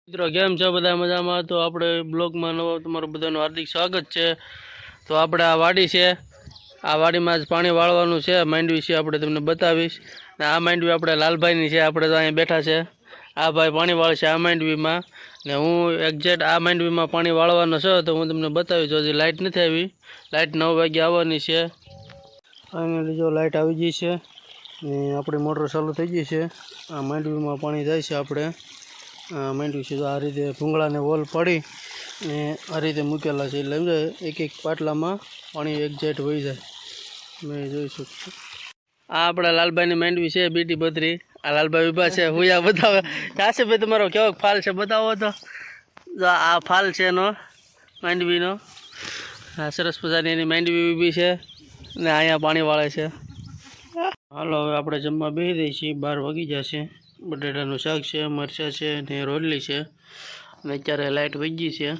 મિત્રો કેમ છો બધા મજામાં? તો આપણે બ્લોગમાં નવો તમારું બધાનું હાર્દિક સ્વાગત છે. તો આપણે આ વાડી છે, આ વાડીમાં જ પાણી વાળવાનું છે. માંડવી છે આપણે તમને બતાવીશ. ને આ માંડવી આપણે લાલભાઈની છે, આપણે તો અહીંયા બેઠા છે. આ ભાઈ પાણી વાળશે આ માંડવીમાં, ને હું એક્ઝેક્ટ આ માંડવીમાં પાણી વાળવાનો છે. તો હું તમને બતાવીશ. હજી લાઇટ નથી આવી, લાઇટ 9 વાગે આવવાની છે. ફાઇનલી જો લાઇટ આવી ગઈ છે ને આપણી મોટર ચાલુ થઈ ગઈ છે. આ માંડવીમાં પાણી જાય છે. આપણે માંડવી છે આ રીતે ભૂંગળાને વોલ પડી ને આ રીતે મૂકેલા છે, એટલે એક એક પાટલામાં પાણી એક્ઝેક્ટ વહી જાય. મેં જોઈ શકું આ આપણા લાલભાઈની માંડવી છે, બીટી પથરી. આ લાલભાઈ ઉભા છે, હુયા બતાવે. કાશીભાઈ તમારો કેવો ફાલ છે બતાવો તો. આ ફાલ છે એનો માંડવીનો. આ સરસ મજાની એની માંડવી ઊભી છે ને અહીંયા પાણી વાળે છે. હાલો હવે આપણે જમવા બેસી દઈએ છીએ. 12 વાગી જશે. બટેટાનું શાક છે, મરચાં છે ને રોટલી છે. અને અત્યારે લાઇટ વહી ગઈ છે.